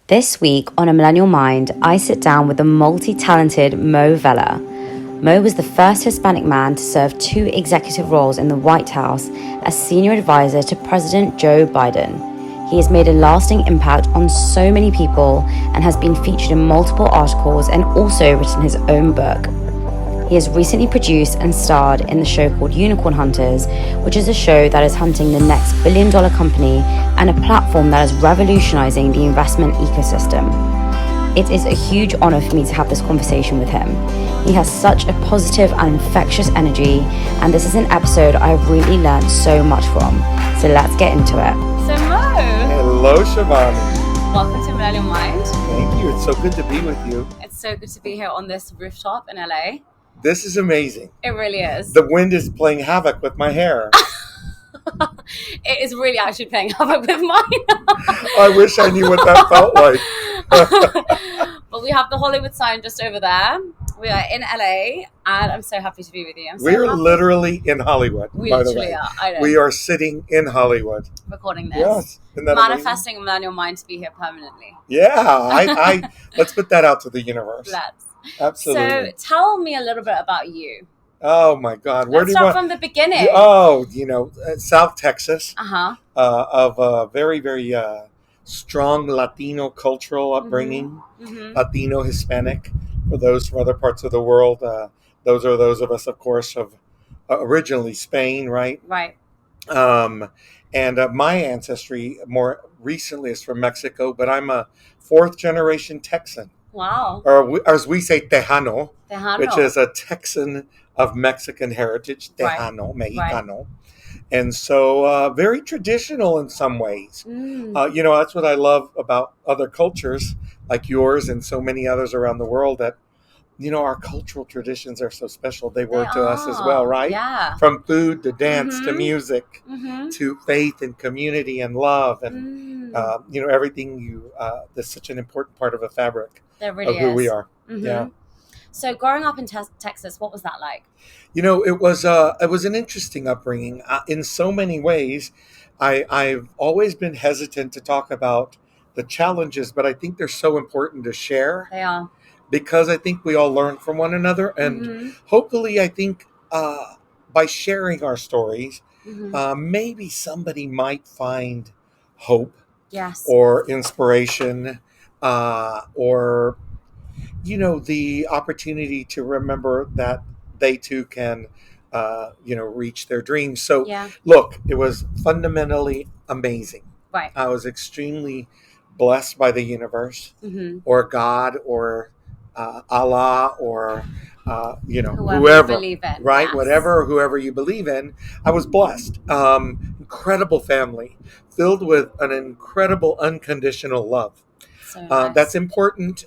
This week on A Millennial Mind, I sit down with the multi-talented Moe Vela. Moe was the first Hispanic man to serve 2 executive roles in the White House as senior advisor to President Joe Biden. He has made a lasting impact on so many people and has been featured in multiple articles and also written his own book. He has recently produced and starred in the show called Unicorn Hunters, which is a show that is hunting the next billion-dollar company and a platform that is revolutionizing the investment ecosystem. It is a huge honor for me to have this conversation with him. He has such a positive and infectious energy, and this is an episode I've really learned so much from. So let's get into it. So Mo. Hello, Shivani. Welcome to Millennial Mind. Thank you. It's so good to be with you. It's so good to be here on this rooftop in LA. This is amazing. It really is. The wind is playing havoc with my hair. It is really actually playing havoc with mine. I wish I knew what that felt like. But we have the Hollywood sign just over there. We are in LA, and I'm so happy to be with you. We're literally in Hollywood, We by the literally way. are. I know. We are sitting in Hollywood. Recording this. Yes. Isn't that Manifesting a Millennial Mind to be here permanently. amazing? Yeah. Let's put that out to the universe. Let's. Absolutely. So tell me a little bit about you. Oh, my God. Where Let's do you start want? from the beginning. South Texas. Uh-huh. Of a very, very strong Latino cultural upbringing. Mm-hmm. Latino, Hispanic, for those from other parts of the world. Those are those of us, of course, of originally Spain, right? Right. And my ancestry more recently is from Mexico, but I'm a 4th-generation Texan, Wow. or as we say, Tejano, Tejano. which is a Texan of Mexican heritage, Right. Tejano, Mexicano. And so very traditional in some ways. That's what I love about other cultures like yours and so many others around the world, that, our cultural traditions are so special. They were to us as well, right? Yeah. From food to dance to Mhm. music Mm-hmm. to faith and community and love and, everything that's such an important part of the fabric There really of who is. we are. Mm-hmm. Yeah. So growing up in Texas, what was that like? It was an interesting upbringing in so many ways. I've always been hesitant to talk about the challenges, but I think they're so important to share They are. because I think we all learn from one another, and Mm-hmm. hopefully, I think by sharing our stories, Mm-hmm. maybe somebody might find hope Yes. or inspiration, or the opportunity to remember that they too can reach their dreams. So Yeah. look, it was fundamentally amazing. Right. I was extremely blessed by the universe Mm-hmm. or God or Allah or Whoever whoever, you believe in. right? Yes. Whoever you believe in. I was blessed. Incredible family filled with an incredible unconditional love. So nice. That's important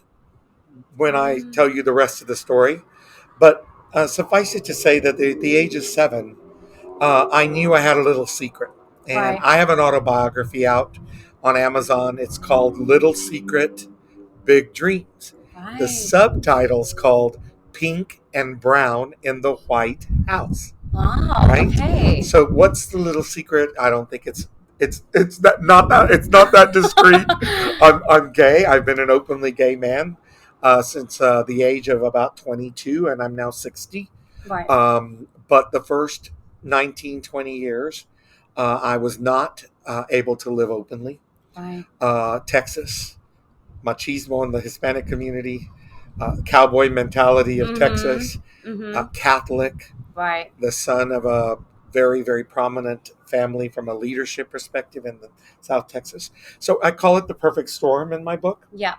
when I tell you the rest of the story. But suffice it to say that at the age of 7, I knew I had a little secret. And Right. I have an autobiography out on Amazon. It's called Little Secret, Big Dreams. Right. The subtitle's called Pink and Brown in the White House. Wow. Right? Okay. So what's the little secret? I don't think it's not that discreet. I'm gay. I've been an openly gay man since the age of about 22, and I'm now 60. Right. But the first 19, 20 years, I was not able to live openly. Right. Texas, machismo in the Hispanic community, cowboy mentality of Mhm. Texas, Mm-hmm. Catholic, Right. the son of a very, very prominent family from a leadership perspective in the South Texas. So I call it the perfect storm in my book, Yeah.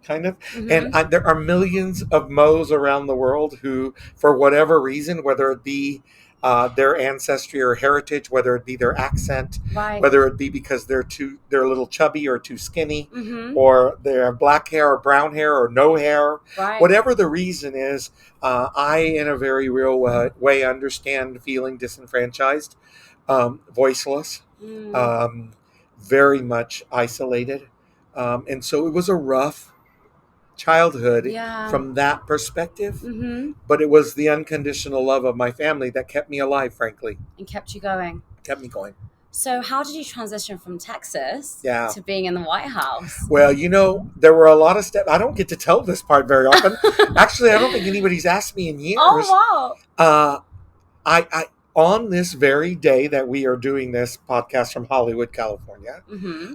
kind of. Mhm. And there are millions of Moes around the world who, for whatever reason, whether it be their ancestry or heritage, whether it be their accent, Right. whether it be because they're a little chubby or too skinny, Mm-hmm. or they have black hair or brown hair or no hair, Right. whatever the reason is, I, in a very real way, understand feeling disenfranchised, voiceless, Mm. very much isolated. And so it was a rough childhood Yeah. from that perspective, Mm-hmm. but it was the unconditional love of my family that kept me alive, frankly, And kept you going. kept me going. So how did you transition from Texas Yeah. to being in the White House? Well, there were a lot of steps. I don't get to tell this part very often. Actually, I don't think anybody's asked me in years. Oh, wow. I on this very day that we are doing this podcast from Hollywood, California, Mm-hmm.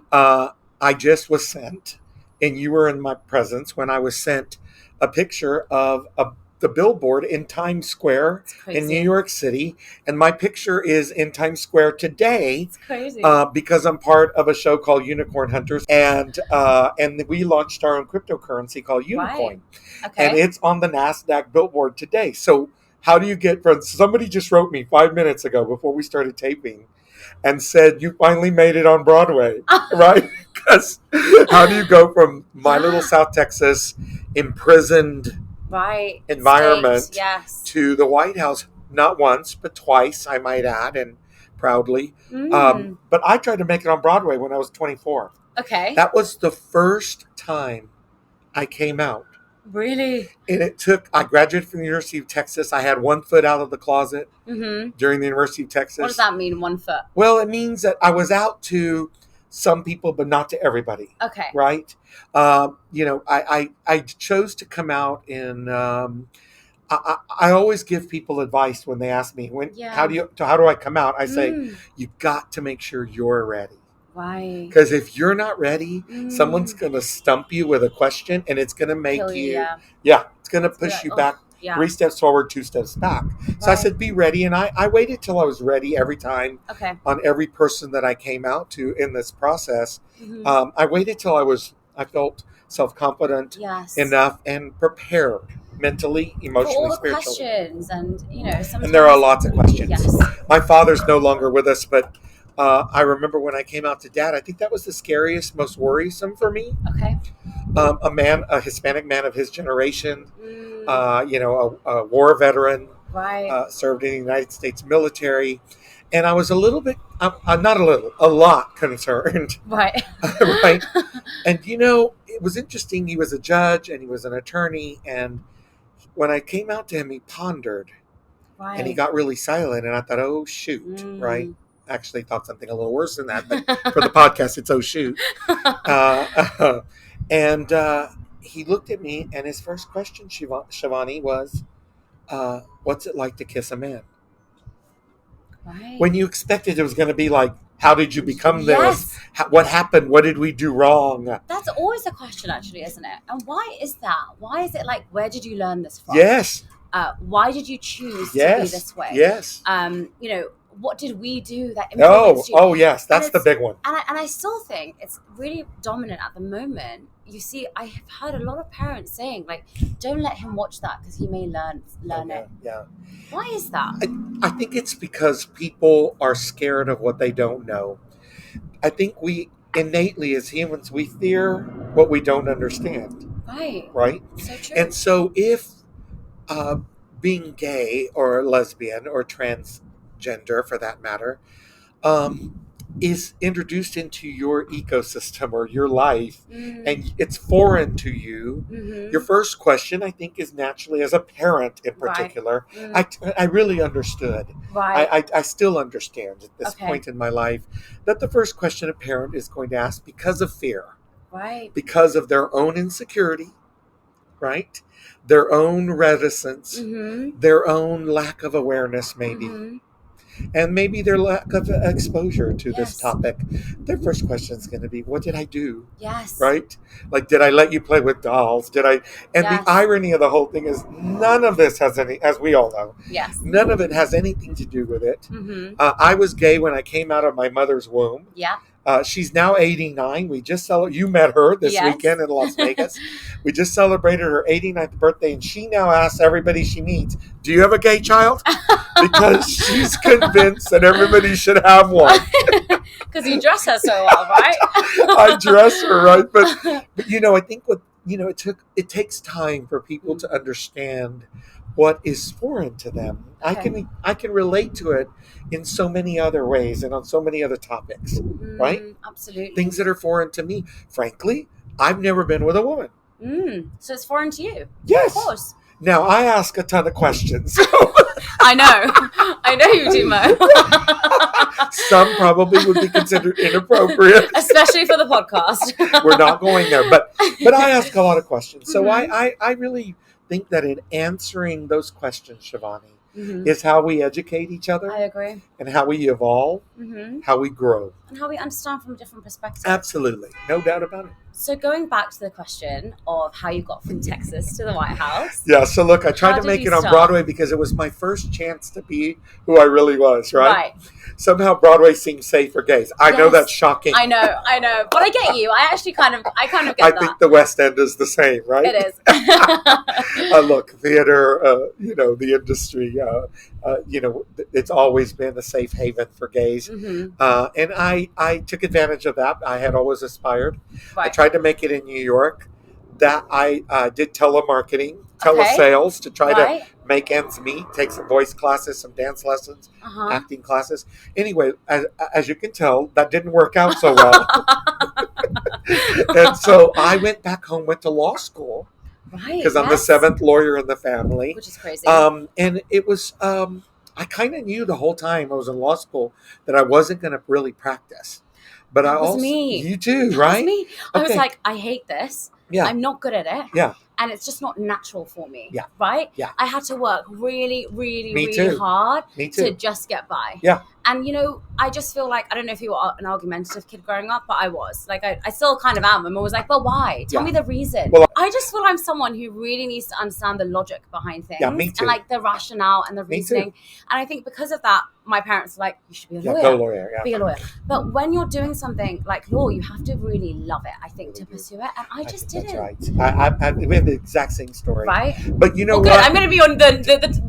I just was sent, and you were in my presence when I was sent a picture of the billboard in Times Square It's crazy. in New York City, and my picture is in Times Square today. It's crazy. Because I'm part of a show called Unicorn Hunters, and we launched our own cryptocurrency called Unicoin, Okay. and it's on the NASDAQ billboard today. So how do you get from somebody just wrote me 5 minutes ago before we started taping and said you finally made it on Broadway, right? Because how do you go from my little South Texas imprisoned right. environment State, yes. to the White House, not once, but twice, I might add, and proudly. But I tried to make it on Broadway when I was 24. Okay. That was the first time I came out. Really? And I graduated from the University of Texas. I had 1 foot out of the closet during the University of Texas. What does that mean, 1 foot? Well, it means that I was out to some people, but not to everybody. Okay. Right? I chose to come out in. I always give people advice when they ask me how do I come out? I say you got to make sure you're ready. Right. Because if you're not ready, someone's going to stump you with a question, and it's going to make you. Yeah, it's going to push you back. 3 steps forward, 2 steps back. So I said, be ready. And I waited till I was ready every time on every person that I came out to in this process. I waited till I felt self-confident enough and prepared mentally, emotionally, for all the spiritually. Questions and, sometimes. And there are lots of questions. Yes. My father's no longer with us, but I remember when I came out to Dad, I think that was the scariest, most worrisome for me. Okay. A Hispanic man of his generation, a war veteran, served in the United States military. And I was a little bit, a lot concerned. Right. Right. And, it was interesting. He was a judge and he was an attorney. And when I came out to him, he pondered. Right. And he got really silent. And I thought, oh, shoot. Right. Actually thought something a little worse than that, but for the podcast, it's oh shoot. And he looked at me, and his first question, Shivani, was, what's it like to kiss a man? Right. When you expected it was going to be like, how did you become this? What happened? What did we do wrong? That's always a question, actually, isn't it? And why is that? Why is it like, where did you learn this from? Yes. Why did you choose to be this way? Yes. What did we do that influenced you? Oh, yes. That's the big one. And I still think it's really dominant at the moment. You see, I have heard a lot of parents saying, like, don't let him watch that because he may learn it. Yeah. Why is that? I think it's because people are scared of what they don't know. I think we innately, as humans, we fear what we don't understand. Right? So true. And so if being gay or lesbian or transgender, for that matter, is introduced into your ecosystem or your life, and it's foreign to you, your first question, I think, is naturally, as a parent in particular, I really understood. I still understand at this point in my life that the first question a parent is going to ask, because of fear, because of their own insecurity, right? Their own reticence, their own lack of awareness, maybe. And maybe their lack of exposure to this topic. Their first question is going to be, what did I do? Yes. Right? Like, did I let you play with dolls? And the irony of the whole thing is none of this has any, as we all know, none of it has anything to do with it. I was gay when I came out of my mother's womb. Yeah. She's now 89. We just you met her this weekend in Las Vegas. We just celebrated her 89th birthday, and she now asks everybody she meets, do you have a gay child? Because she's convinced that everybody should have one. Because you dress her so well, right? I dress her, right? But I think it takes time for people to understand what is foreign to them. I can relate to it in so many other ways and on so many other topics, right? Absolutely. Things that are foreign to me. Frankly, I've never been with a woman. So it's foreign to you? Yes. Of course. Now, I ask a ton of questions. I know you do, Mo. Some probably would be considered inappropriate. Especially for the podcast. We're not going there, but I ask a lot of questions. So I really think that in answering those questions, Shivani, is how we educate each other. I agree. And how we evolve, how we grow. And how we understand from a different perspective. Absolutely. No doubt about it. So going back to the question of how you got from Texas to the White House. Yeah, so look, I tried to make it on Broadway because it was my first chance to be who I really was, right? Somehow Broadway seems safe for gays. I know that's shocking. I know. But I get you. I kind of get that. I think the West End is the same, right? It is. Look, theater, the industry, it's always been a safe haven for gays. And I took advantage of that. I had always aspired. I tried to make it in New York. That I did telemarketing, telesales to try to make ends meet, take some voice classes, some dance lessons, acting classes. Anyway, as you can tell, that didn't work out so well. And so I went back home, went to law school. Because I'm the seventh lawyer in the family. Which is crazy. And it was, I kind of knew the whole time I was in law school that I wasn't going to really practice. But that was me. You too, right? That was me. I was like, I hate this. Yeah. I'm not good at it. Yeah. And it's just not natural for me. Yeah. Right? Yeah. I had to work really, really, Me really too. hard Me too. to just get by. Yeah. And, I just feel like, I don't know if you were an argumentative kid growing up, but I was. Like, I still kind of am. I'm always like, well, why? Tell me the reason. Well, I just feel I'm someone who really needs to understand the logic behind things. Yeah, me too. And, like, the rationale and the reasoning. And I think because of that, my parents were like, you should be a lawyer. Yeah, go lawyer, yeah. Be a lawyer. But when you're doing something like law, you have to really love it, I think, to pursue it. And I just didn't. That's right. We have the exact same story. Right? But you know what? Good. I'm going to be on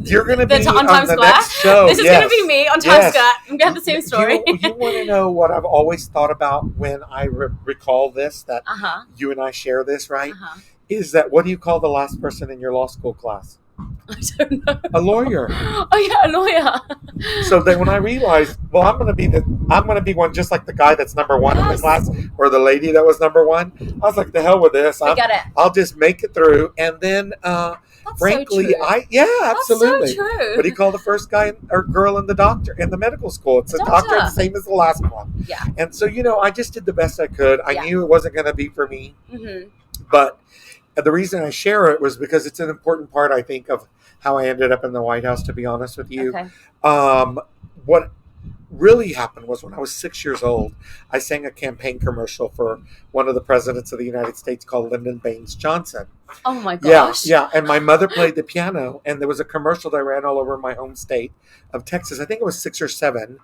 You're going to be on Times the Square. next show. This is going to be me on Times Square. I'm going to have the same story. You want to know what I've always thought about when I recall this, that you and I share this, right? Is that, what do you call the last person in your law school class? I don't know. A lawyer. Oh yeah, a lawyer. So then when I realized, well, I'm going to be one just like the guy that's number one in the class, or the lady that was number one. I was like, the hell with this. I'll just make it through. And then, frankly, absolutely. That's so true. What do you call the first guy or girl in the medical school? It's a doctor, the same as the last one. Yeah. And so, I just did the best I could. I knew it wasn't going to be for me. But the reason I share it was because it's an important part, I think, of how I ended up in the White House, to be honest with you. Okay. What really happened was when I was 6 years old, I sang a campaign commercial for one of the presidents of the United States called Lyndon Baines Johnson. Oh my gosh. Yeah. And my mother played the piano, and there was a commercial that ran all over my home state of Texas. I think it was 6 or 7.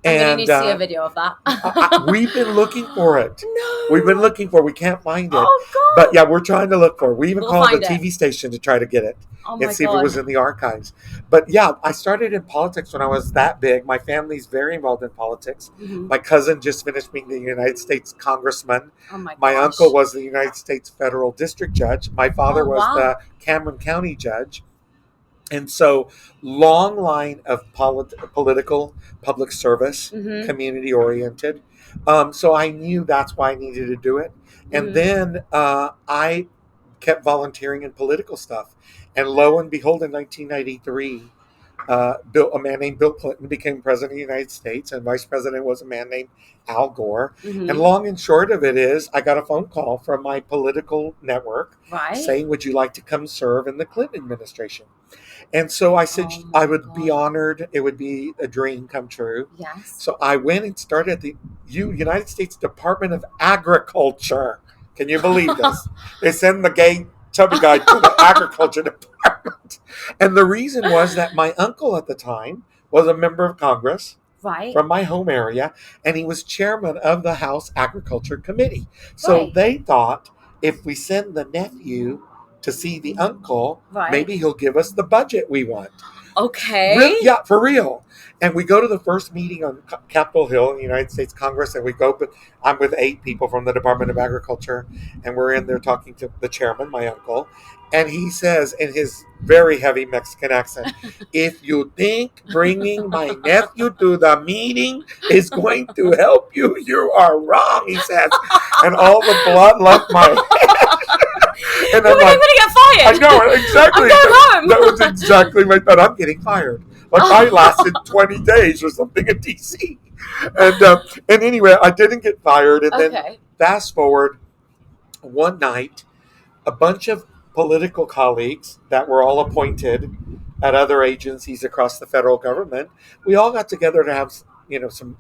And you need to see a video of that. We've been looking for it. No. We've been looking for it. We can't find it. Oh, God. But yeah, we're trying to look for it. We even called the TV station to try to get it and see if it was in the archives. But yeah, I started in politics when I was that big. My family's very involved in politics. My cousin just finished being the United States congressman. Oh my gosh. My uncle was the United States federal district judge. My father was the Cameron County judge. And so, long line of political, public service, community-oriented. So I knew that's why I needed to do it. And then I kept volunteering in political stuff. And lo and behold, in 1993, a man named Bill Clinton became president of the United States, and vice president was a man named Al Gore. And long and short of it is, I got a phone call from my political network saying, would you like to come serve in the Clinton administration? And so I said, I would be honored. It would be a dream come true. Yes. So I went and started at the United States Department of Agriculture. Can you believe this? They send the gay chubby guy to the agriculture department. And the reason was that my uncle at the time was a member of Congress from my home area, and he was chairman of the House Agriculture Committee. So they thought, if we send the nephew to see the uncle, maybe he'll give us the budget we want. Okay. Yeah, for real. And we go to the first meeting on Capitol Hill in the United States Congress, and we go, but I'm with 8 people from the Department of Agriculture, and we're in there talking to the chairman, my uncle, and he says in his very heavy Mexican accent, if you think bringing my nephew to the meeting is going to help you, you are wrong, he says. And all the blood left my head. And You're I'm like, like, I'm going to get fired. I know, exactly. I'm going home. That was exactly my thought. I'm getting fired. Like I lasted 20 days or something in DC. And anyway, I didn't get fired. And then Okay. fast forward one night, a bunch of political colleagues that were all appointed at other agencies across the federal government, we all got together to have, some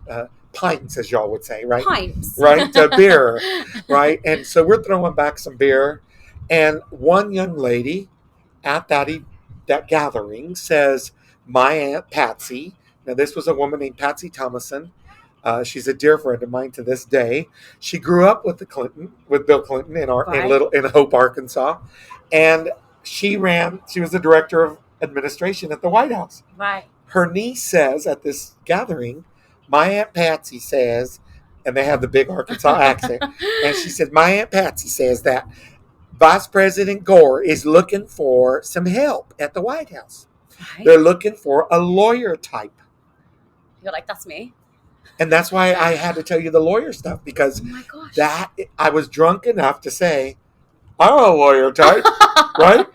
pints, as y'all would say, right? Pints. Right? Beer, right? And so we're throwing back some beer. And one young lady at that gathering says, my Aunt Patsy, now this was a woman named Patsy Thomason. She's a dear friend of mine to this day. She grew up with Bill Clinton in Hope, Arkansas, and she was the director of administration at the White House. Right. Her niece says at this gathering, my Aunt Patsy says, and they have the big Arkansas accent, and she said, my Aunt Patsy says that Vice President Gore is looking for some help at the White House. Right. They're looking for a lawyer type. You're like, that's me. And that's why I had to tell you the lawyer stuff, because I was drunk enough to say, I'm a lawyer type, right?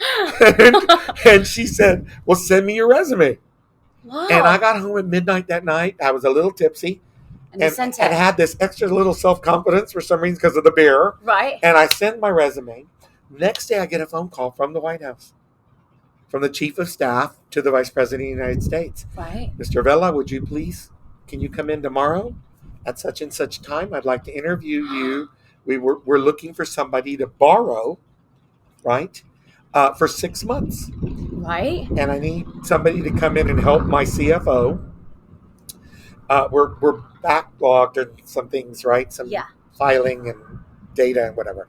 And she said, well, send me your resume. Wow. And I got home at midnight that night. I was a little tipsy and had this extra little self-confidence for some reason because of the beer. Right. And I sent my resume. Next day, I get a phone call from the White House, from the chief of staff to the vice president of the United States. Right. Mr. Vela, can you come in tomorrow at such and such time? I'd like to interview you. We're looking for somebody to borrow, right, for 6 months. Right. And I need somebody to come in and help my CFO. We're backlogged in some things, right? Some filing and data and whatever.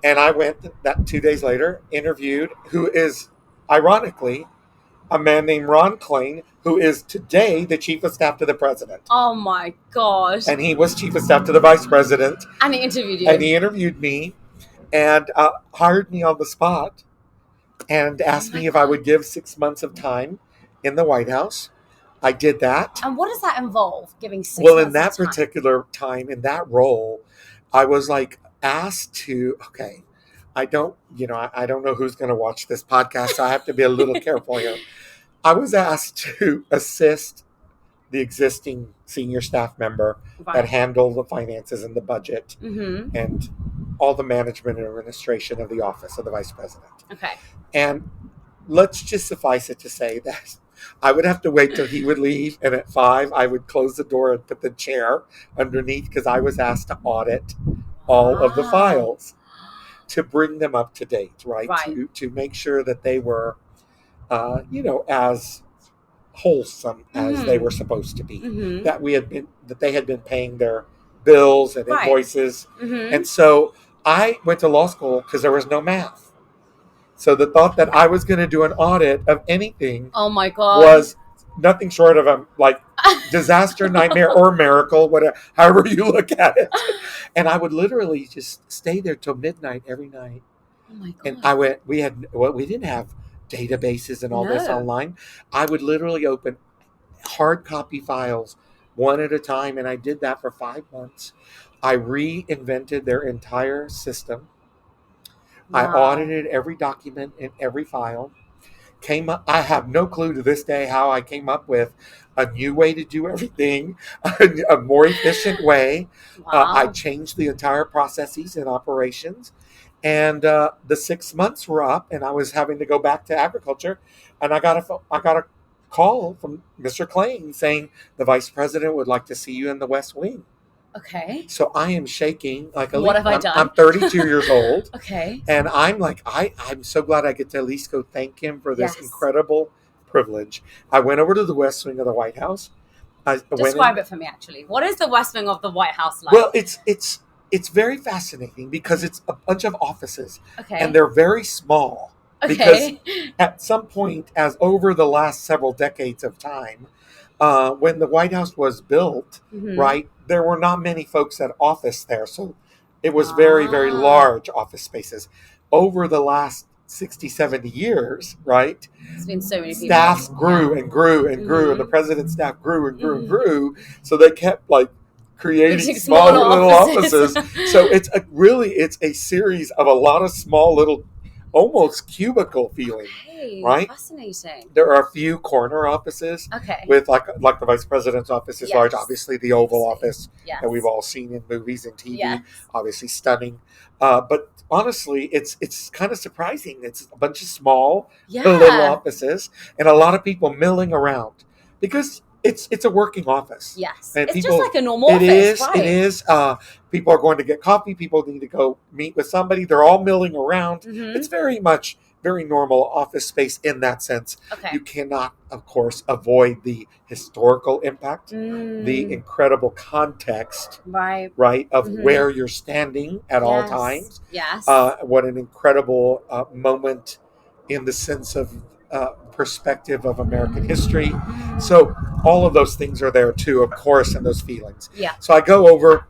And I went that 2 days later, interviewed, who is, ironically, a man named Ron Klain, who is today the chief of staff to the president. Oh my gosh. And he was chief of staff to the vice president. And he interviewed you. And he interviewed me and hired me on the spot and asked me if I would give 6 months of time in the White House. I did that. And what does that involve, giving 6 months in that particular time, in that role, I was like asked to, I don't know who's going to watch this podcast, so I have to be a little careful here. I was asked to assist the existing senior staff member that handled the finances and the budget and all the management and administration of the office of the vice president. Okay. And let's just suffice it to say that I would have to wait till he would leave, and at 5, I would close the door and put the chair underneath because I was asked to audit all of the files to bring them up to date, right? To make sure that they were, as wholesome as they were supposed to be. That they had been paying their bills and invoices. And so I went to law school because there was no math. So the thought that I was going to do an audit of anything was nothing short of a disaster, nightmare, or miracle, whatever, however you look at it. And I would literally just stay there till midnight every night. Oh my God. And we didn't have databases and all this online. I would literally open hard copy files one at a time, and I did that for 5 months. I reinvented their entire system. I audited every document in every file. I have no clue to this day how I came up with a new way to do everything, a more efficient way. I changed the entire processes and operations. And the 6 months were up, and I was having to go back to agriculture. And I got a call from Mr. Klain saying the vice president would like to see you in the West Wing. Okay. So I am shaking like a leaf. What have I done? I'm 32 years old. Okay. And I'm like, I'm so glad I get to at least go thank him for this incredible privilege. I went over to the West Wing of the White House. Describe it for me, actually. What is the West Wing of the White House like? Well, it's very fascinating because it's a bunch of offices. Okay. And they're very small. Okay. Because at some point, as over the last several decades of time, when the White House was built, right, there were not many folks at office there. So it was very, very large office spaces. Over the last 60, 70 years, right, it's been so many staffs grew and grew and grew, and the president's staff grew and grew and grew. So they kept creating small little offices. So it's a series of a lot of small little almost cubicle feeling, Okay, right? fascinating. There are a few corner offices Okay. with like the vice president's office is Yes. large. Obviously, the Oval Obviously. Office Yes. that we've all seen in movies and TV, Yes. obviously stunning. But honestly, it's kind of surprising. It's a bunch of small little Yeah. offices and a lot of people milling around because it's a working office. Yes. And It's people, just like a normal it office, is, right? it is. People are going to get coffee. People need to go meet with somebody. They're all milling around. Mhm. It's very normal office space in that sense. Okay. You cannot, of course, avoid the historical impact, the incredible context, Right. of Mhm. where you're standing at all Yes. times. Yes. What an incredible moment in the sense of perspective of American history. So all of those things are there too, of course, and those feelings. Yeah. So I go over.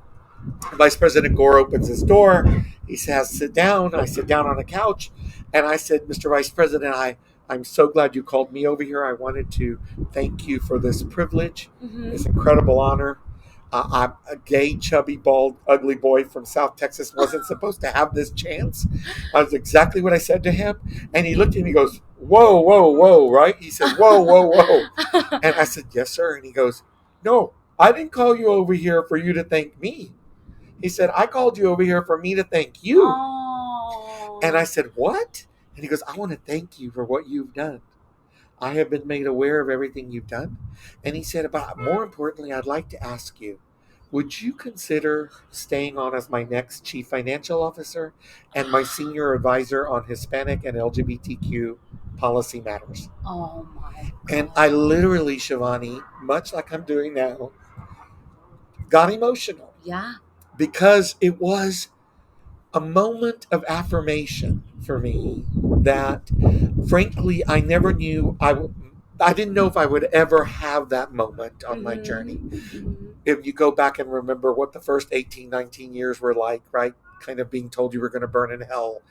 Vice President Gore opens his door. He says, "Sit down." I sit down on a couch, and I said, "Mr. Vice President, I'm so glad you called me over here. I wanted to thank you for this privilege, this incredible honor. I'm a gay, chubby, bald, ugly boy from South Texas. Wasn't supposed to have this chance." That was exactly what I said to him. And he looked at me and goes, "Whoa, whoa, whoa," right? He said, "Whoa, whoa, whoa." And I said, "Yes, sir." And he goes, "No, I didn't call you over here for you to thank me." He said, "I called you over here for me to thank you." Oh. And I said, "What?" And he goes, "I want to thank you for what you've done. I have been made aware of everything you've done." And he said, "But more importantly, I'd like to ask you, would you consider staying on as my next chief financial officer and my senior advisor on Hispanic and LGBTQ policy matters?" Oh my God. And I literally, Shivani, much like I'm doing now, got emotional. Yeah. Because it was a moment of affirmation for me that, frankly, I never knew I didn't know if I would ever have that moment on my journey. If you go back and remember what the first 18, 19 years were like, right? Kind of being told you were going to burn in hell,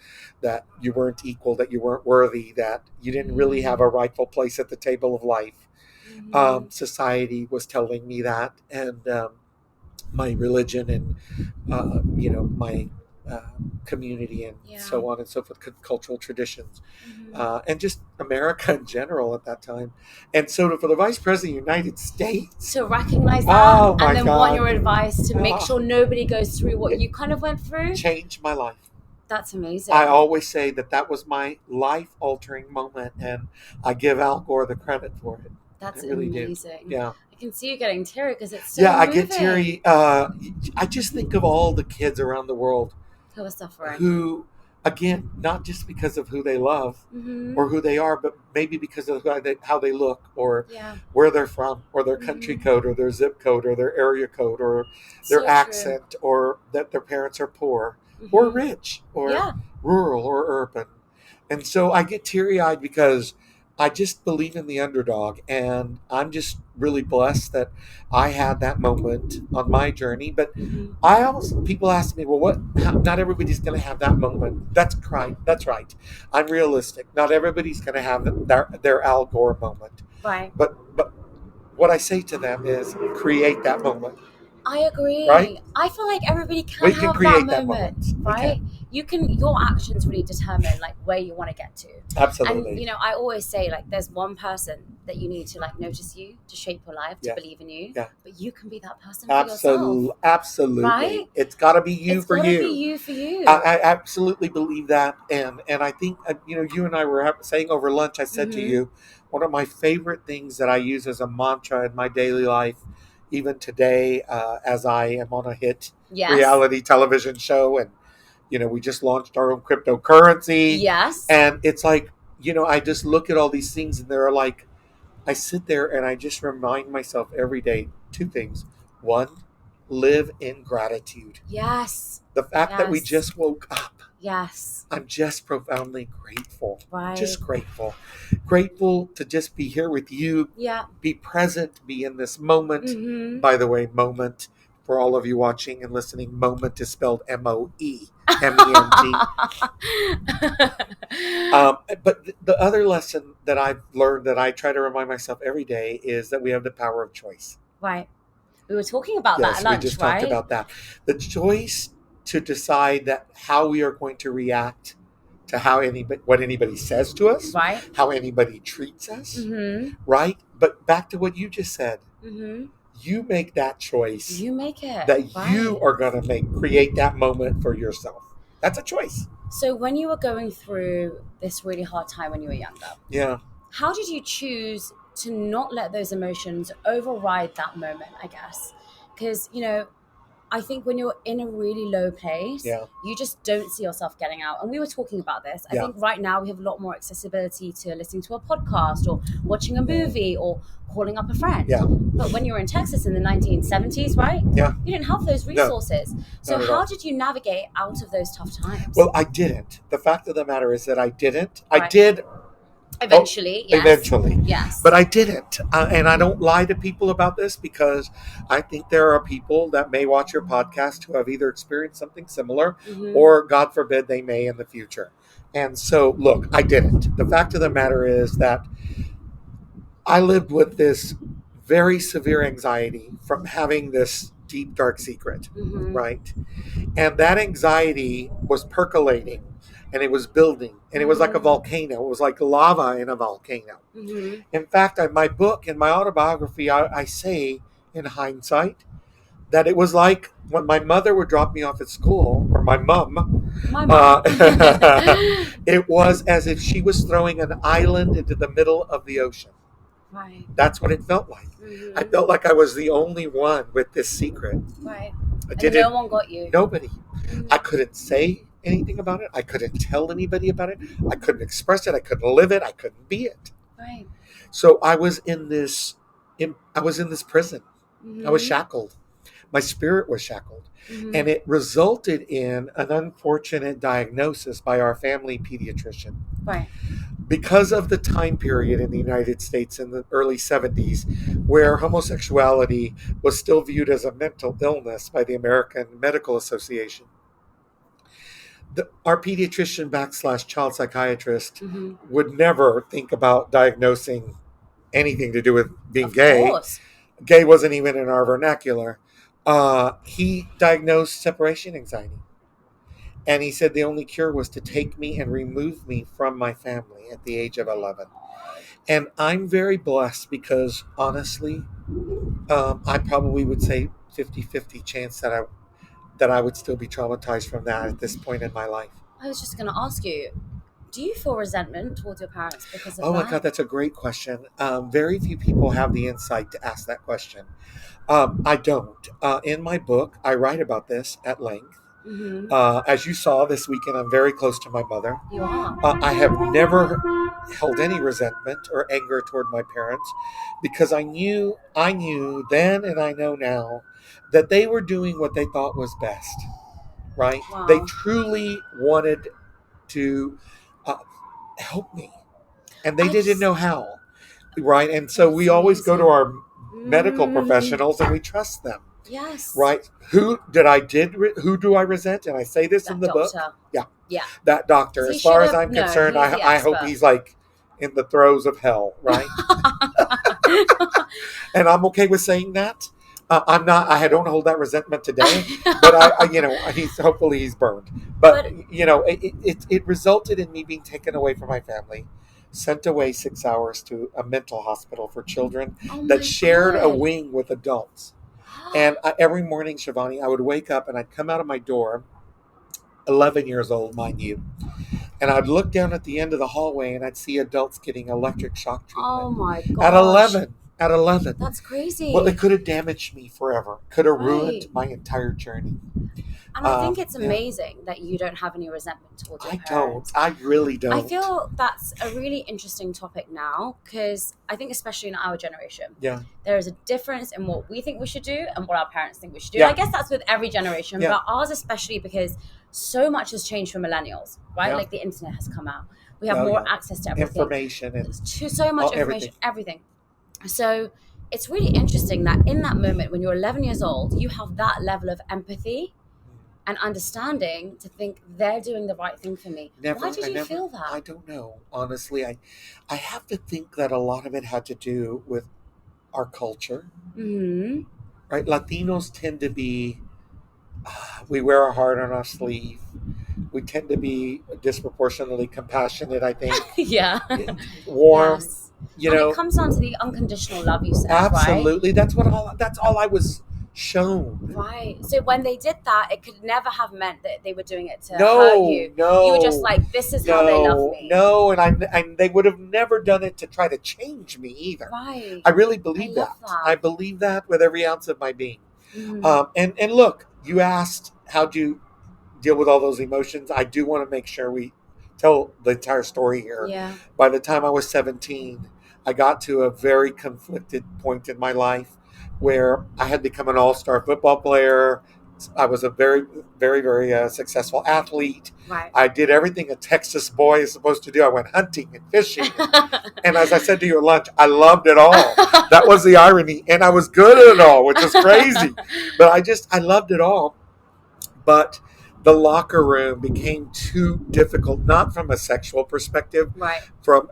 that you weren't equal, that you weren't worthy, that you didn't really have a rightful place at the table of life. Society was telling me that, and my religion and my community and so on and so forth, cultural traditions, and just America in general at that time. And so for the Vice President of the United States to recognize that, oh my and then God, want your advice to make sure nobody goes through what you kind of went through, changed my life. That's amazing. I always say that was my life-altering moment, and I give Al Gore the credit for it. That's I really amazing. do. Yeah. I can see you getting teary because it's so I moving. get teary. I just think of all the kids around the world who are suffering, who, again, not just because of who they love or who they are, but maybe because of how they look or where they're from or their country code or their zip code or their area code or their accent or that their parents are poor or rich or rural or urban. And so I get teary-eyed because I just believe in the underdog, and I'm just really blessed that I had that moment on my journey. But people ask me, well, not everybody's going to have that moment. That's right. That's right. I'm realistic. Not everybody's going to have their Al Gore moment. Right. But what I say to them is create that moment. I agree. Right? I feel like everybody We can have create that moment, right? Your actions really determine like where you want to get to. Absolutely. And I always say like there's one person that you need to like notice you to shape your life, to believe in you. Yeah. But you can be that person for yourself. Absolutely. Right? It's got to be you for you. It's got to be you for you. I absolutely believe that, and I think you and I were saying over lunch. I said to you, one of my favorite things that I use as a mantra in my daily life, even today, as I am on a hit reality television show, and we just launched our own cryptocurrency. Yes. And it's like, I just look at all these things, and they're like, I sit there and I just remind myself every day two things. One, live in gratitude. Yes. The fact that we just woke up. Yes. I'm just profoundly grateful. Right. Just grateful. Grateful to just be here with you. Yeah. Be present, be in this moment. By the way, moment, for all of you watching and listening, moment is spelled MOEMENT. But the other lesson that I've learned that I try to remind myself every day is that we have the power of choice. Right. We were talking about that at lunch, we just right? talked about that. The choice to decide that how we are going to react to what anybody says to us, Right. how anybody treats us, Mm-hmm. right? But back to what you just said, Mm-hmm. you make that choice You make it. that right. you are going to create that moment for yourself. That's a choice. So when you were going through this really hard time when you were younger, Yeah. how did you choose to not let those emotions override that moment, I guess? Because, I think when you're in a really low place, Yeah. you just don't see yourself getting out. And we were talking about this. I Yeah. think right now we have a lot more accessibility to listening to a podcast or watching a movie or calling up a friend. Yeah. But when you were in Texas in the 1970s, right? Yeah. You didn't have those resources. So Not at how all. did you navigate out of those tough times? Well, I didn't. The fact of the matter is that I didn't. I Right. did Eventually, yes. Eventually. Yes. But I didn't. And I don't lie to people about this because I think there are people that may watch your podcast who have either experienced something similar Mhm. or, God forbid, they may in the future. And so, look, I didn't. The fact of the matter is that I lived with this very severe anxiety from having this deep, dark secret, Mhm. right? And that anxiety was percolating and it was building and it was like a volcano. It was like lava in a volcano. Mhm. In fact, in my book, in my autobiography, I say in hindsight that it was like when my mother would drop me off at school, or my mom, My mom. it was as if she was throwing an island into the middle of the ocean. Right. That's what it felt like. Mhm. I felt like I was the only one with this secret. Right. I And didn't. no one got you. Nobody. Mhm. I couldn't say anything about it. I couldn't tell anybody about it. I couldn't express it. I couldn't live it. I couldn't be it. Right. So I was in this. I was in this prison. Mhm. I was shackled. My spirit was shackled, Mhm. and it resulted in an unfortunate diagnosis by our family pediatrician. Right. Because of the time period in the United States in the early 70s, where homosexuality was still viewed as a mental illness by the American Medical Association, our pediatrician / child psychiatrist Mhm. would never think about diagnosing anything to do with being Of gay. course. Gay wasn't even in our vernacular. He diagnosed separation anxiety. And he said the only cure was to take me and remove me from my family at the age of 11. And I'm very blessed because, honestly, I probably would say 50-50 chance that I would still be traumatized from that at this point in my life. I was just going to ask you, do you feel resentment towards your parents because of Oh that? my God, that's a great question. Very few people have the insight to ask that question. I don't. In my book, I write about this at length. Mm-hmm. As you saw this weekend, I'm very close to my mother. You are. I have never held any resentment or anger toward my parents because I knew then and I know now that they were doing what they thought was best, right? Wow. They truly wanted to uh, help me, and they didn't know how, right? And so we always go to our medical professionals and we trust them. Yes. Right? Who do I resent? And I say this That in the doctor. book. Yeah. Yeah. That doctor. He As far as should've- I'm no, concerned, he's the I hope expert. he's like in the throes of hell, right? And I'm okay with saying that. I'm not. I don't hold that resentment today, but hopefully he's burned. But it resulted in me being taken away from my family, sent away 6 hours to a mental hospital for children that shared a wing with adults. And every morning, Shivani, I would wake up and I'd come out of my door, 11 years old, mind you, and I'd look down at the end of the hallway and I'd see adults getting electric shock treatment. Oh my gosh. At 11. At 11. That's crazy. Well, it could have damaged me forever. Could have ruined Right. my entire journey. And I think it's amazing that you don't have any resentment towards your parents. I really don't. I feel that's a really interesting topic now because I think especially in our generation, there is a difference in what we think we should do and what our parents think we should do. Yeah. I guess that's with every generation, but ours especially because so much has changed for millennials, right? Yeah. Like the internet has come out. We have more access to everything. Information. And so much information, everything. So it's really interesting that in that moment when you're 11 years old, you have that level of empathy and understanding to think they're doing the right thing for me. Why did you feel that? I don't know. Honestly, I have to think that a lot of it had to do with our culture. Mm-hmm. Right? Latinos tend to be, we wear our heart on our sleeve. We tend to be disproportionately compassionate, I think. Yeah. Warm, Yes. you And know. it comes down to the unconditional love you said, right? Absolutely. That's all I was shown. Right. So when they did that, it could never have meant that they were doing it to hurt No, you. You were just like, this is how they love me. No, and they would have never done it to try to change me either. Right. I really believe love that. that. I believe that with every ounce of my being. Mhm. And look, you asked how'd you deal with all those emotions. I do want to make sure we tell the entire story here. Yeah. By the time I was 17, I got to a very conflicted point in my life where I had become an all-star football player. I was a very, very, very successful athlete. Right. I did everything a Texas boy is supposed to do. I went hunting and fishing. And as I said to you at lunch, I loved it all. That was the irony. And I was good at it all, which is crazy. But I loved it all. But the locker room became too difficult, not from a sexual perspective, Right. from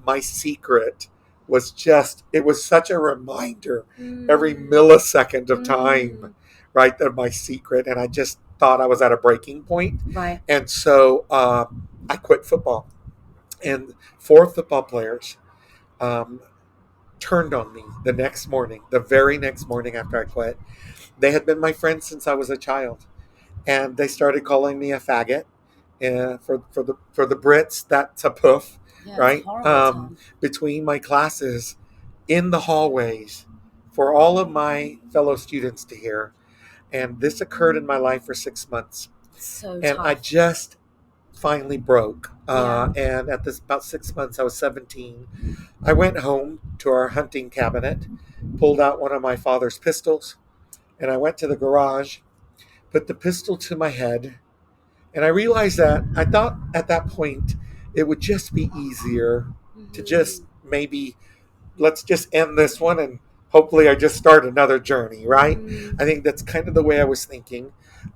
my secret was just, it was such a reminder every millisecond of time, right, of my secret. And I just thought I was at a breaking point. Right. And so I quit football. And 4 football players turned on me the next morning, the very next morning after I quit. They had been my friends since I was a child. And they started calling me a faggot. For the Brits, that's a poof, Yeah, right? it's horrible, Tom. Between my classes, in the hallways, for all of my fellow students to hear. And this occurred in my life for 6 months. So And tough. I just finally broke. Yeah. And at this about 6 months, I was 17. I went home to our hunting cabinet, pulled out one of my father's pistols, and I went to the garage, put the pistol to my head, and I realized that I thought at that point it would just be easier to just maybe let's just end this one and hopefully I just start another journey, right? I think that's kind of the way I was thinking.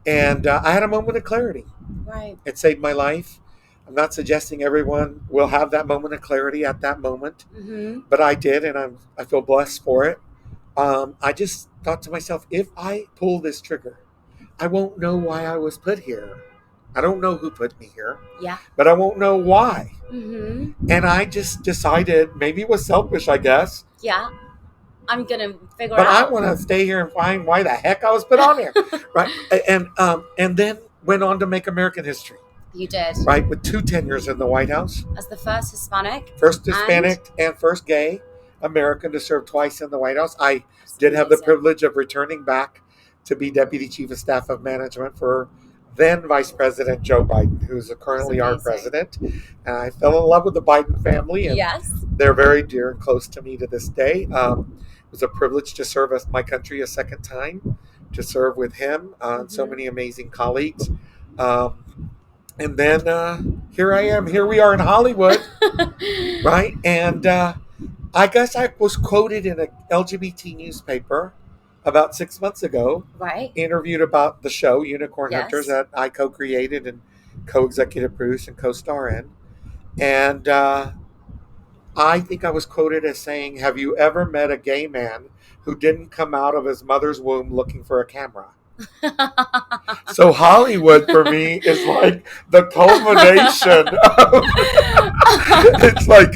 And I had a moment of clarity. Right. It saved my life. I'm not suggesting everyone will have that moment of clarity at that moment, but I did, and I feel blessed for it. I just thought to myself, if I pull this trigger, I won't know why I was put here. I don't know who put me here. Yeah. But I won't know why. And I just decided, maybe it was selfish, I guess. Yeah. I'm gonna figure But out. I want to stay here and find why the heck I was put on here, right? And then went on to make American history. You did. Right, with 2 tenures in the White House. As the first Hispanic. First Hispanic and first gay American to serve twice in the White House. I did have the privilege of returning back to be Deputy Chief of Staff of Management for then Vice President Joe Biden, who's currently our president. And I fell in love with the Biden family, and they're very dear and close to me to this day. It was a privilege to serve my country a second time, to serve with him and so many amazing colleagues. And then here I am. Here we are in Hollywood, right? And I guess I was quoted in an LGBT newspaper about 6 months ago, right? Interviewed about the show Unicorn Hunters that I co-created and co-executive produced and co-star in. And I think I was quoted as saying, "Have you ever met a gay man who didn't come out of his mother's womb looking for a camera?" So Hollywood for me is like the culmination of it's like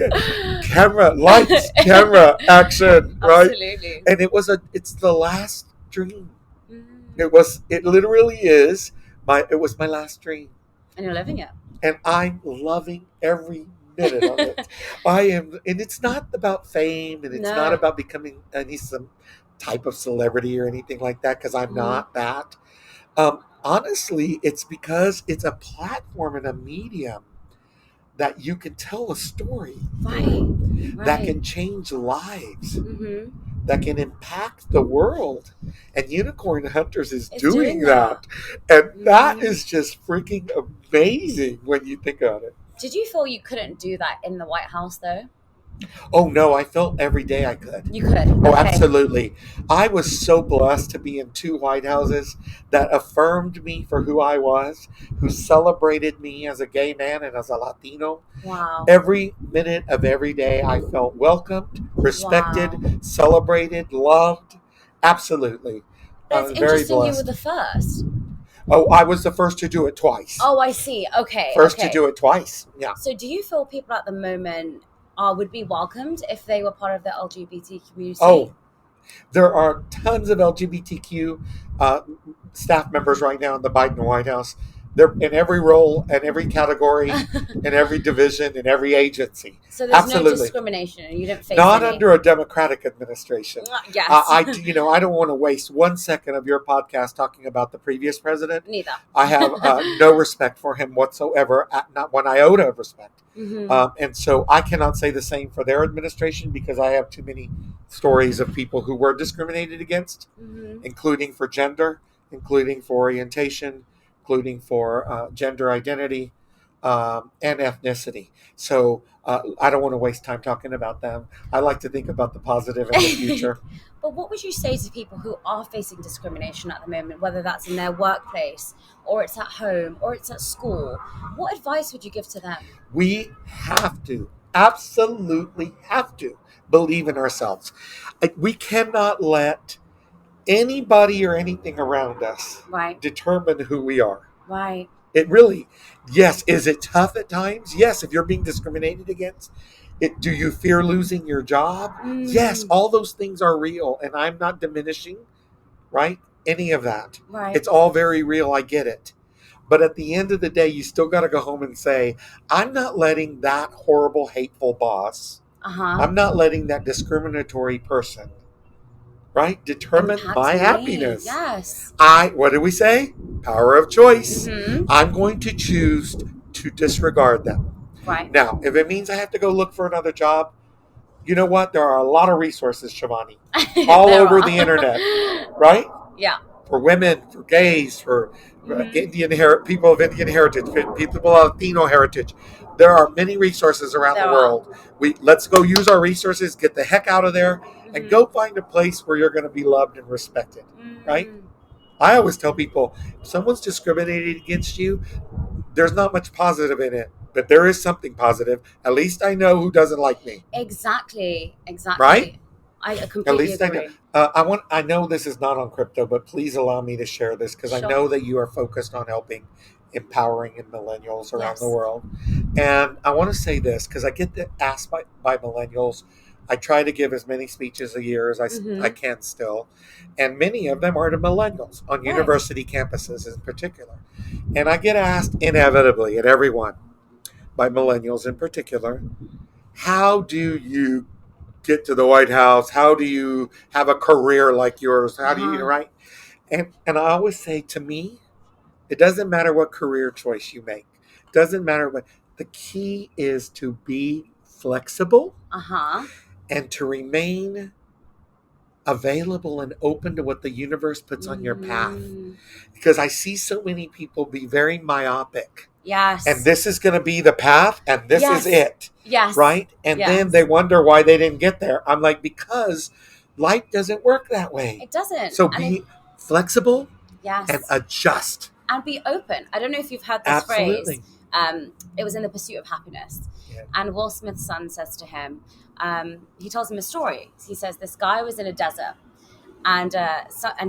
camera, lights, camera, action, right? Absolutely. And it's the last dream. It literally is it was my last dream. And you're living it. And I'm loving every minute of it. And it's not about fame, and it's not about becoming some type of celebrity or anything like that, because I'm not that. Honestly, it's because it's a platform and a medium that you can tell a story that can change lives, that can impact the world. And Unicorn Hunters is doing that. And that is just freaking amazing when you think about it. Did you feel you couldn't do that in the White House, though? Oh, no, I felt every day I could. You could? Oh, absolutely. I was so blessed to be in 2 White Houses that affirmed me for who I was, who celebrated me as a gay man and as a Latino. Wow. Every minute of every day, I felt welcomed, respected, celebrated, loved. Absolutely. That's interesting. You were the first. Oh, I was the first to do it twice. Oh, I see. Okay. First okay. to do it twice. Yeah. So do you feel people at the moment would be welcomed if they were part of the LGBT community? Oh, there are tons of LGBTQ staff members right now in the Biden White House. They're in every role and every category, in every division, in every agency. So there's Absolutely. no discrimination, and you didn't face Not any. under a Democratic administration. Yes. I don't want to waste 1 second of your podcast talking about the previous president. Neither. I have no respect for him whatsoever, not one iota of respect. Mm-hmm. And so I cannot say the same for their administration because I have too many stories of people who were discriminated against, Mm-hmm. including for gender, including for orientation, including for gender identity, and ethnicity. So I don't want to waste time talking about them. I like to think about the positive in the future. But what would you say to people who are facing discrimination at the moment, whether that's in their workplace or it's at home or it's at school? What advice would you give to them? We have to, absolutely have to believe in ourselves. We cannot let anybody or anything around us Right. determine who we are. Right. It really, yes, is it tough at times? Yes, if you're being discriminated against. Do you fear losing your job? Yes, all those things are real, and I'm not diminishing, right? Any of that. Right. It's all very real. I get it. But at the end of the day, you still got to go home and say, I'm not letting that horrible, hateful boss, I'm not letting that discriminatory person, right, determine my happiness. Yes. What did we say? Power of choice. Mm-hmm. I'm going to choose to disregard them. Right. Now, if it means I have to go look for another job, you know what? There are a lot of resources, Shivani, all over the internet, right? Yeah. For women, for gays, for people of Indian heritage, for people of Latino heritage. There are many resources around the world. Let's go use our resources, get the heck out of there, and go find a place where you're going to be loved and respected, right? I always tell people, if someone's discriminated against you, there's not much positive in it, but there is something positive. At least I know who doesn't like me. Exactly. Right? I completely agree. I know this is not on crypto, but please allow me to share this because I know that you are focused on helping empowering millennials around the world. And I want to say this because I get asked by millennials. I try to give as many speeches a year as I can still. And many of them are to millennials on university campuses in particular. And I get asked inevitably at every one by millennials in particular, how do you get to the White House? How do you have a career like yours? How do you, right? And I always say, to me, it doesn't matter what career choice you make. It doesn't matter what. The key is to be flexible and to remain available and open to what the universe puts on your path. Because I see so many people be very myopic. Yes. And this is going to be the path, and this is it. Yes. Right? And then they wonder why they didn't get there. I'm like, because life doesn't work that way. It doesn't. So be flexible and adjust. And be open. I don't know if you've heard this phrase. It was in The Pursuit of Happiness. Yeah. And Will Smith's son says to him, he tells him a story. He says, this guy was in a desert. And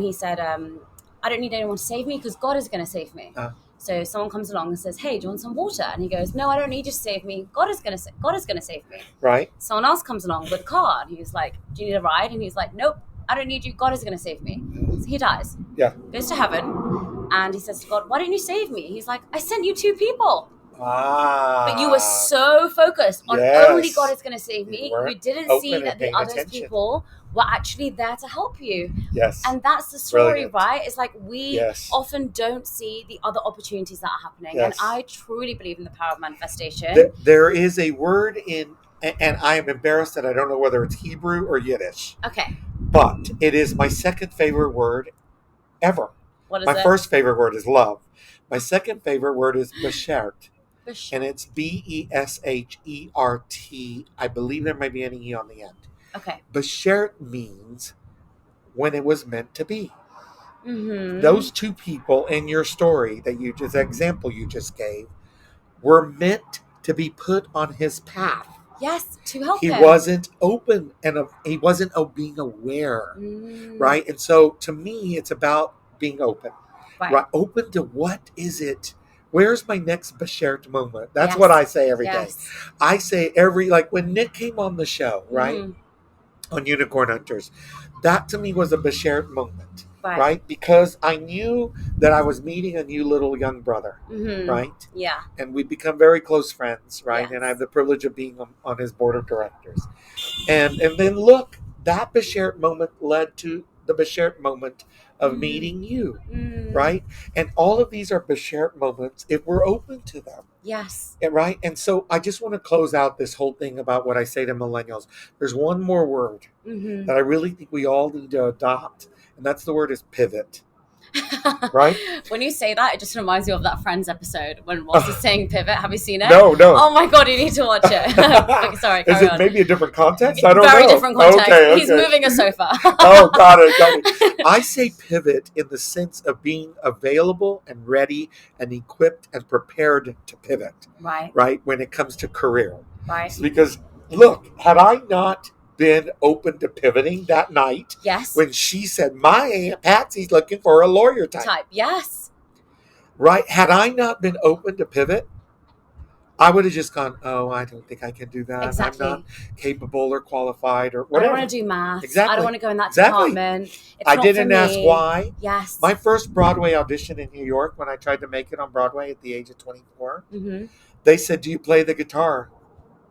he said, I don't need anyone to save me because God is going to save me. So someone comes along and says, hey, do you want some water? And he goes, no, I don't need you to save me. God is going to save me. Right. Someone else comes along with a car and he's like, do you need a ride? And he's like, nope, I don't need you. God is going to save me. So he dies. Yeah. Goes to heaven. And he says to God, why didn't you save me? He's like, I sent you 2 people. But you were so focused on only God is going to save me. You didn't see that the other people were actually there to help you. Yes. And that's the story, right? It's like we often don't see the other opportunities that are happening. And I truly believe in the power of manifestation. There is a word and I am embarrassed that I don't know whether it's Hebrew or Yiddish. Okay. But it is my second favorite word ever. What is it? My first favorite word is love. My second favorite word is beshert. And it's Beshert. I believe there might be an E on the end. Okay. Beshert means when it was meant to be. Mm-hmm. Those 2 people in your story example you just gave were meant to be put on his path. Yes, to help him. He wasn't open and he wasn't being aware, right? And so to me, it's about being open. right? Open to what is it? Where's my next Bashert moment? That's Yes. what I say every day. Yes. I say like when Nick came on the show, right? On Unicorn Hunters, that to me was a Bashert moment, right? Because I knew that I was meeting a new little young brother, right? Yeah. And we become very close friends, right? Yes. And I have the privilege of being on his board of directors. And then look, that Bashert moment led to the Bashert moment of meeting you, right? And all of these are Bashert moments if we're open to them. Yes. Right? And so I just want to close out this whole thing about what I say to millennials. There's one more word that I really think we all need to adopt, and that's the word is pivot. Right? When you say that, it just reminds me of that Friends episode when Ross is saying pivot. Have you seen it? No. Oh my God, you need to watch it. Okay, sorry, is it on. Maybe a different context? I don't know. Very different context. Okay. He's moving a sofa. Oh, got it. I say pivot in the sense of being available and ready and equipped and prepared to pivot. Right? When it comes to career. Right. Because, look, had I not been open to pivoting that night. Yes. When she said, my Aunt Patsy's looking for a lawyer type. Yes. Right? Had I not been open to pivot, I would have just gone, oh, I don't think I can do that. Exactly. I'm not capable or qualified or whatever. I don't want to do math. Exactly. I don't want to go in that department. It's I not didn't for ask me. why. Yes. My first Broadway audition in New York, when I tried to make it on Broadway at the age of 24, they said, do you play the guitar?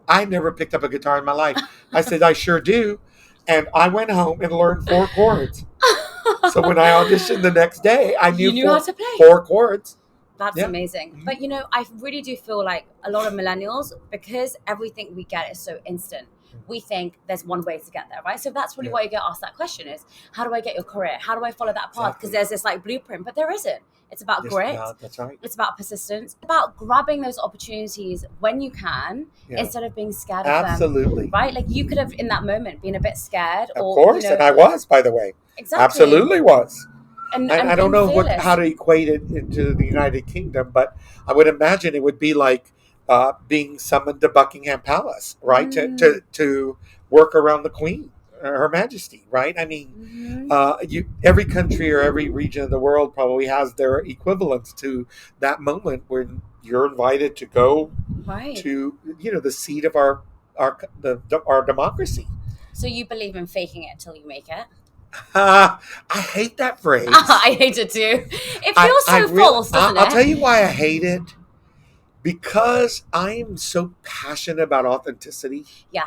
I never picked up a guitar in my life. I said, I sure do. And I went home and learned 4 chords. So when I auditioned the next day, I knew how to play 4 chords. That's amazing. But, I really do feel like a lot of millennials, because everything we get is so instant, we think there's one way to get there, right? So that's really why you get asked that question is, how do I get your career? How do I follow that path? Because there's this blueprint, but there isn't. It's about grit. That's right. It's about persistence. It's about grabbing those opportunities when you can, instead of being scared of them. Absolutely. Right? Like you could have, in that moment, been a bit scared. Of course, and I was, by the way. Exactly. Absolutely was. And I don't know how to equate it into the United Kingdom, but I would imagine it would be like being summoned to Buckingham Palace, right? To work around the Queen, Her Majesty, right? I mean, every country or every region of the world probably has their equivalents to that moment when you're invited to go to the seat of our democracy. So you believe in faking it till you make it? I hate that phrase. I hate it too. It feels so false, doesn't it? I'll tell you why I hate it. Because I am so passionate about authenticity. Yeah.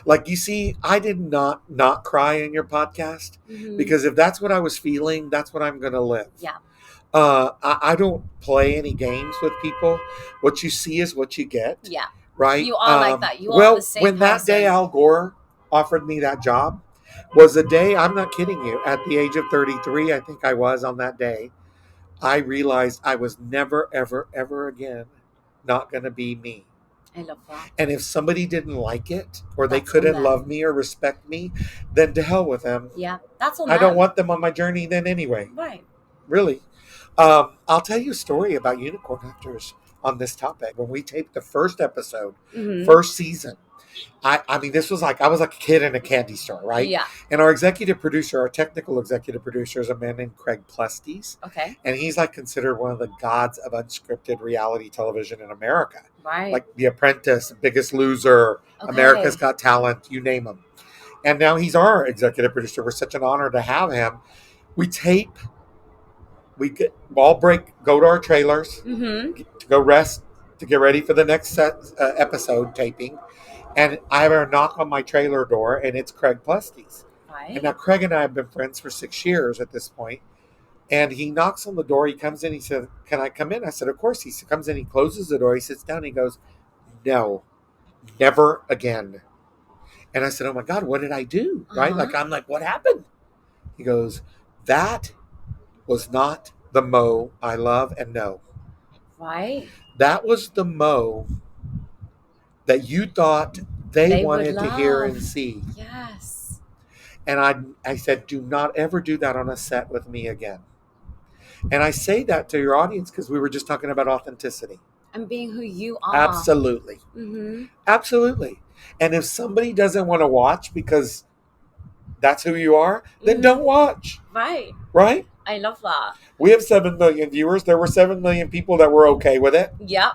Like, you see, I did not cry in your podcast. Because if that's what I was feeling, that's what I'm going to live. Yeah. I don't play any games with people. What you see is what you get. Yeah. Right? You are like that. You are the same when that day Al Gore offered me that job, was a day, I'm not kidding you, at the age of 33, I think I was on that day, I realized I was never, ever, ever again not going to be me. I love that. And if somebody didn't like it, or they couldn't love me or respect me, then to hell with them. Yeah, that's on them. I don't want them on my journey then anyway. Right. Really. I'll tell you a story about Unicorn Hunters on this topic. When we taped the first episode, first season, I mean, this was like, I was like a kid in a candy store, right? Yeah. And our executive producer, our technical executive producer, is a man named Craig Plestes. Okay. And he's like considered one of the gods of unscripted reality television in America. Right. Like The Apprentice, Biggest Loser, America's Got Talent, you name them. And now he's our executive producer. We're such an honor to have him. We tape, go to our trailers, to go rest, to get ready for the next episode taping. And I have a knock on my trailer door, and it's Craig Plestes. Right. And now Craig and I have been friends for 6 years at this point. And he knocks on the door. He comes in. He said, can I come in? I said, of course. He comes in. He closes the door. He sits down. He goes, no, never again. And I said, oh, my God, what did I do? Right? I'm like, what happened? He goes, that was not the Moe I love and know. Right. That was the Moe that you thought they wanted to hear and see. Yes. And I said, do not ever do that on a set with me again. And I say that to your audience because we were just talking about authenticity. And being who you are. Absolutely. Absolutely. And if somebody doesn't want to watch because that's who you are, then don't watch. Right. Right? I love that. We have 7 million viewers. There were 7 million people that were okay with it. Yep.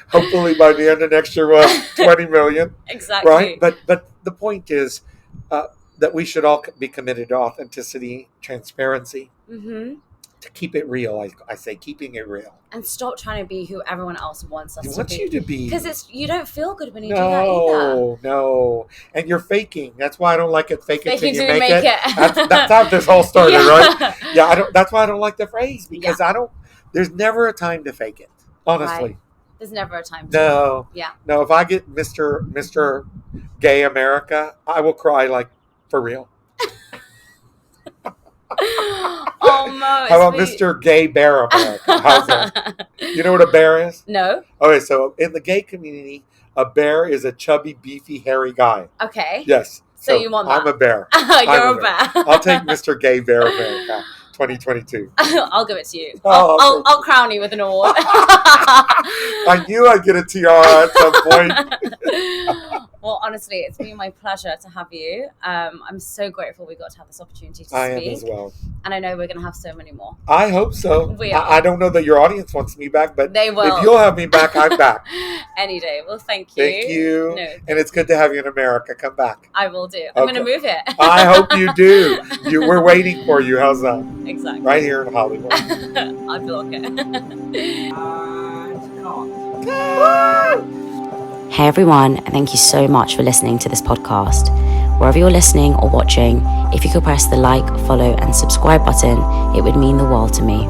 Hopefully by the end of next year we'll have 20 million. Exactly. Right? But the point is that we should all be committed to authenticity, transparency, to keep it real. I say keeping it real. And stop trying to be who everyone else wants us to be. Wants you to be. Because you don't feel good when you do that either. No. And you're faking. That's why I don't like it. Fake it till you Fake make it. it. That's how this all started, right? Yeah, That's why I don't like the phrase, because there's never a time to fake it. Honestly. Right. There's never a time to. No. Yeah. No, if I get Mr. Gay America, I will cry like for real. Oh, Mo. How about Mr. Gay Bear America? How's that? You know what a bear is? No. Okay, so in the gay community, a bear is a chubby, beefy, hairy guy. Okay. Yes. So you want that? I'm a bear. You're a bear. I'll take Mr. Gay Bear America 2022. I'll give it to you. Oh, I'll crown you with an award. I knew I'd get a tiara at some point. Well, honestly, it's been my pleasure to have you. I'm so grateful we got to have this opportunity to speak. I am as well. And I know we're going to have so many more. I hope so. We are. I don't know that your audience wants me back, but they will. If you'll have me back, I'm back. Any day. Well, thank you. Thank you. No. And it's good to have you in America. Come back. I will do. I'm going to move here. I hope you do. We're waiting for you. How's that? Exactly. Right here in Hollywood. I feel okay. Hey everyone, and thank you so much for listening to this podcast. Wherever you're listening or watching, if you could press the like, follow, and subscribe button, it would mean the world to me.